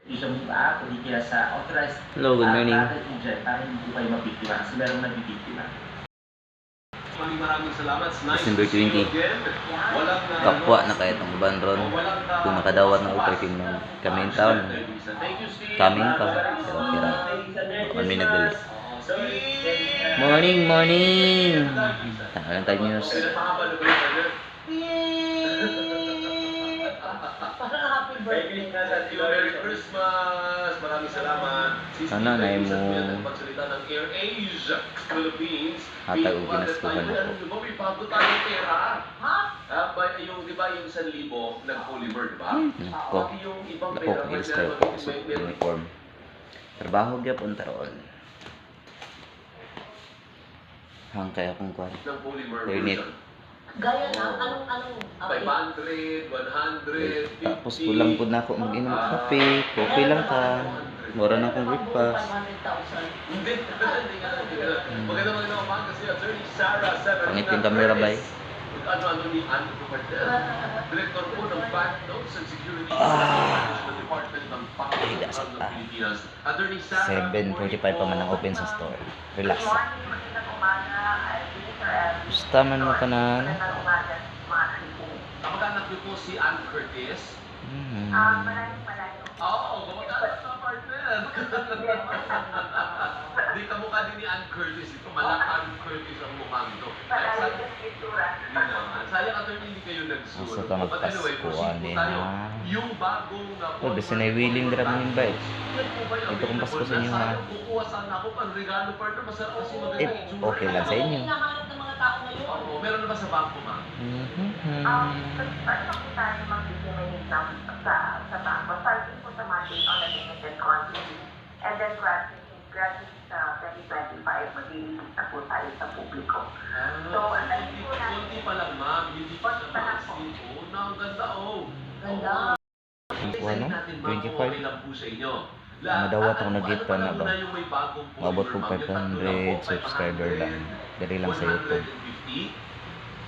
Hello, good morning. Maraming salamat. December 20. Kapwa na kaya itong bandron. Kung nakadawat na operating ng kaming taon. Kaming pa. Pero pira. Kami nagdali. Morning, morning! Tangalan tayo news. Merry Christmas! Maraming salamat. Sana na mo pagsalita ng AirAsia Philippines. hatag o ginaskuhan ako. May bago tayong pera. Ha? Yung, di ba, yung 1,000 nag-polymer, di ba? Nako. Yung ibang Nako, pera, kung ilis ko sa uniform. Trabaho gyapon taron. Hangkay akong kwan. ng polymer Permit. version. Gaya na, anong 500, 100, Tapos kulang po na ako mag-inom ng kape. Kopi lang ka. Mura na akong breakfast. 500,000. Hindi. Maganda umaga kasi Attorney Sarah 7. Pangit yung camera, bay. Ano ni Andy Cupertel. Director po ng Banknotes and Security ng Department ng Ay, dasal ng ah. Pilipinas. Attorney Sarah 7:45 pa man ang open sa store. Relax. Good morning, magandang umaga. Gusta man mo tanan. Magandang umaga, mga kaibigan. Kamag-anak niyo po si Ann Curtis. Maraming Oo, kamag-anak sa partner. Di ka mukha din ni Ann Curtis. Ito malak Ann Curtis ang mukhang ito. Sayang attorney hindi kayo nag-suit. Asa ka magpaskuhan din, ha? Yung bagong Oh, basta na willing dra mong invite. Ito kung Pasko sa inyo, ha? Kukuha sana ako pang regalo partner. Masarap kasi maganda Eh, yung okay lang sa inyo. hinahanap ng mga tao ngayon. Oo, meron na ba sa bangko, ma'am? Paano po tayo mag-disseminate sa banko? Starting po sa mandate on a limited quantity. And then gradually sa 2025, mag-release na po tayo sa publiko. So, Kunti pa lang, ma'am. Hindi pa siya Konti pa lang po. masin. Oh, na, ang ganda, oh. Ganda. Ano? 25? lang po sa inyo. Madawat ako nag-hit pa na ba? Yung may bagong Mabot po polymer, ma'am, yung 500 tatlo subscriber lang. Dari lang sa YouTube. 150.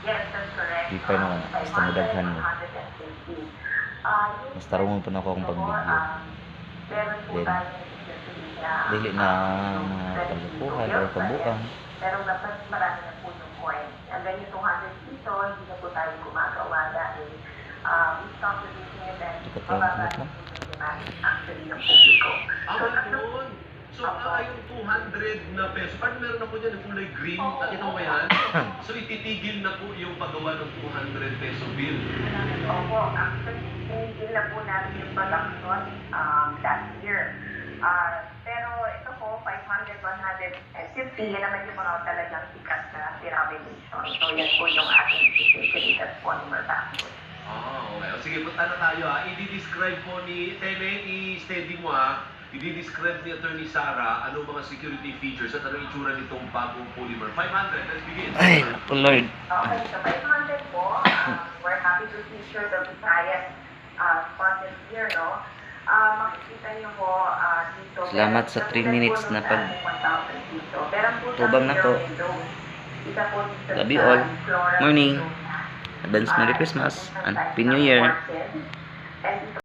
Yes, that's correct. Di pa naman. Basta madaghan mo. 150. Basta rumon pa na ako akong pagbigyo. Meron po Then, tayo dili na kalukuhan or kabuang. Pero dapat marami na po yung coins. And then yung 200 piso, hindi na po tayo gumagawa dahil we stop producing it and Ikaw tayo mababa ulit, na no? po yung demand actually ng publiko. So, Yun. So, yung 200 na peso, parang meron ako dyan, yung kulay green, Oo. nakita mo ba yan? So, ititigil na po yung paggawa ng 200 peso bill. Opo, actually, hindi na po natin yung production last year. Pero ito po, 500, 150, yan naman yung mga talagang sikat na denomination. So, yan po yung ating specialty polymer backwood. Okay. O, sige, punta na tayo ha. I-describe po ni Tene, i-steady mo ha. I-describe ni Attorney Sarah anong mga security features at anong itsura nitong bagong polymer. 500, let's begin. Ay, naku Lord. Okay, so 500 po, we're happy to feature the Visayas spotted here, no? Makikita niyo po dito. Salamat sa 3 minutes na pag tubang na to. Love you all. Morning. Advance Merry Christmas and Happy New Year.